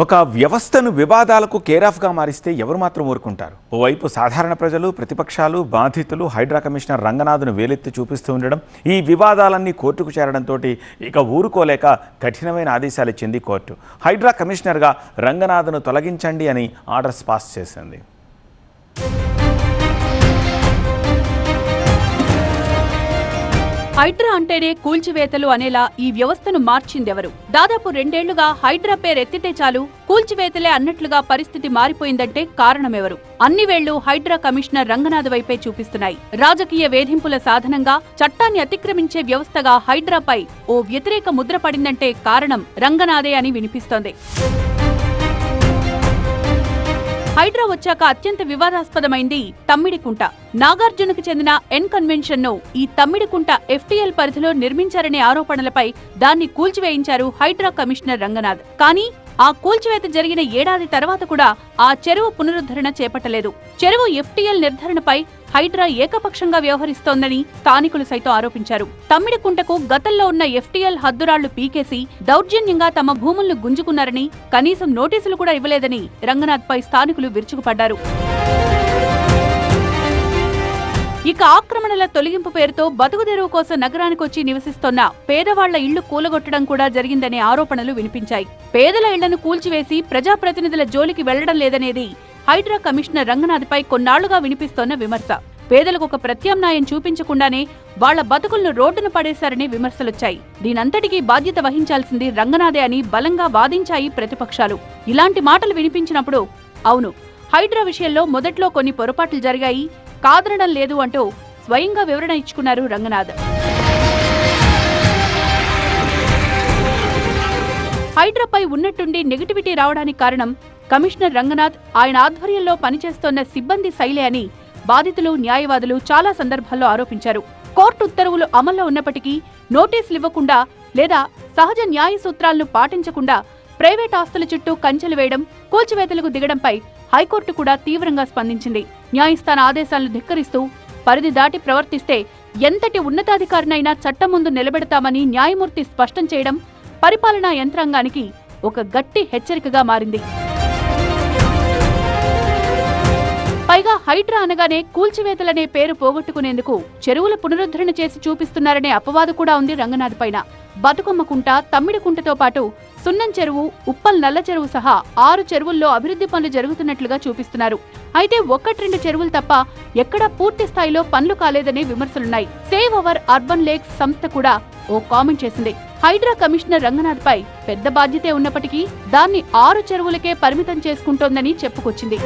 ఒక వ్యవస్థను వివాదాలకు కేరాఫ్గా మారిస్తే ఎవరు మాత్రం ఊరుకుంటారు? ఓవైపు సాధారణ ప్రజలు, ప్రతిపక్షాలు, బాధితులు హైడ్రా కమిషనర్ రంగనాథ్ను వేలెత్తి చూపిస్తూ ఉండడం, ఈ వివాదాలన్నీ కోర్టుకు చేరడంతో ఇక ఊరుకోలేక కఠినమైన ఆదేశాలు ఇచ్చింది కోర్టు. హైడ్రా కమిషనర్గా రంగనాథ్ను తొలగించండి అని ఆర్డర్స్ పాస్ చేసింది. హైడ్రా అంటేనే కూల్చివేతలు అనేలా ఈ వ్యవస్థను మార్చిందెవరు? దాదాపు 2 ఏళ్లుగా హైడ్రా పేరెత్తితే చాలు కూల్చివేతలే అన్నట్లుగా పరిస్థితి మారిపోయిందంటే కారణమెవరు? అన్ని వేళ్లు హైడ్రా కమిషనర్ రంగనాథ్ వైపే చూపిస్తున్నాయి. రాజకీయ వేధింపుల సాధనంగా చట్టాన్ని అతిక్రమించే వ్యవస్థగా హైడ్రాపై ఓ వ్యతిరేక ముద్ర పడిందంటే కారణం రంగనాథే అని వినిపిస్తోంది. హైడ్రా వచ్చాక అత్యంత వివాదాస్పదమైంది తమ్మిడికుంట. నాగార్జునకు చెందిన ఎన్ కన్వెన్షన్ ను ఈ తమ్మిడికుంట FTL పరిధిలో నిర్మించారనే ఆరోపణలపై దాన్ని కూల్చివేయించారు హైడ్రా కమిషనర్ రంగనాథ్. కానీ ఆ కూల్చివేత జరిగిన ఏడాది తర్వాత కూడా ఆ చెరువు పునరుద్ధరణ చేపట్టలేదు. చెరువు FTL నిర్ధారణపై హైడ్రా ఏకపక్షంగా వ్యవహరిస్తోందని స్థానికులు సైతం ఆరోపించారు. తమ్మిడికుంటకు గతంలో ఉన్న FTL హద్దురాళ్లు పీకేసి దౌర్జన్యంగా తమ భూములను గుంజుకున్నారని, కనీసం నోటీసులు కూడా ఇవ్వలేదని రంగనాథ్ పై స్థానికులు విరుచుకుపడ్డారు. ఇక ఆక్రమణల తొలగింపు పేరుతో బతుకుదెరువు కోసం నగరానికొచ్చి నివసిస్తోన్న పేదవాళ్ల ఇళ్లు కూలగొట్టడం కూడా జరిగిందనే ఆరోపణలు వినిపించాయి. పేదల ఇళ్లను కూల్చివేసి ప్రజాప్రతినిధుల జోలికి వెళ్లడం లేదనేది హైడ్రా కమిషనర్ రంగనాథ్పై కొన్నాళ్లుగా వినిపిస్తోన్న విమర్శ. పేదలకు ఒక ప్రత్యామ్నాయం చూపించకుండానే వాళ్ల బతుకులను రోడ్డున పడేశారనే విమర్శలొచ్చాయి. దీనంతటికీ బాధ్యత వహించాల్సింది రంగనాథే అని బలంగా వాదించాయి ప్రతిపక్షాలు. ఇలాంటి మాటలు వినిపించినప్పుడు అవును, హైడ్రా విషయంలో మొదట్లో కొన్ని పొరపాట్లు జరిగాయి, కాదనడం లేదు అంటూ స్వయంగా వివరణ ఇచ్చుకున్నారు రంగనాథ్. హైడ్రాపై ఉన్నట్టుండి నెగటివిటీ రావడానికి కారణం కమిషనర్ రంగనాథ్, ఆయన ఆధ్వర్యంలో పనిచేస్తోన్న సిబ్బంది శైలే అని బాధితులు, న్యాయవాదులు చాలా సందర్భాల్లో ఆరోపించారు. కోర్టు ఉత్తర్వులు అమల్లో ఉన్నప్పటికీ నోటీసులు ఇవ్వకుండా లేదా సహజ న్యాయ సూత్రాలను పాటించకుండా ప్రైవేట్ ఆస్తుల చుట్టూ కంచెలు వేయడం, కూల్చివేతలకు దిగడంపై హైకోర్టు కూడా తీవ్రంగా స్పందించింది. న్యాయస్థాన ఆదేశాలను ధిక్కరిస్తూ పరిధి దాటి ప్రవర్తిస్తే ఎంతటి ఉన్నతాధికారినైనా చట్టం ముందు నిలబెడతామని న్యాయమూర్తి స్పష్టం చేయడం పరిపాలనా యంత్రాంగానికి ఒక గట్టి హెచ్చరికగా మారింది. పైగా హైడ్రా అనగానే కూల్చివేతలనే పేరు పోగొట్టుకునేందుకు చెరువుల పునరుద్ధరణ చేసి చూపిస్తున్నారనే అపవాదు కూడా ఉంది రంగనాథ్ పైన. బతుకమ్మకుంట, తమ్మిడికుంటతో పాటు సున్నం చెరువు, ఉప్పల్ నల్ల చెరువు సహా 6 చెరువుల్లో అభివృద్ధి పనులు జరుగుతున్నట్లుగా చూపిస్తున్నారు. అయితే 1-2 చెరువులు తప్ప ఎక్కడా పూర్తి స్థాయిలో పనులు కాలేదనే విమర్శలున్నాయి. సేవ్ అవర్ అర్బన్ లేక్స్ సంస్థ కూడా ఓ కామెంట్ చేసింది. హైడ్రా కమిషనర్ రంగనాథ్ పై పెద్ద బాధ్యతే ఉన్నప్పటికీ దాన్ని 6 చెరువులకే పరిమితం చేసుకుంటోందని చెప్పుకొచ్చింది.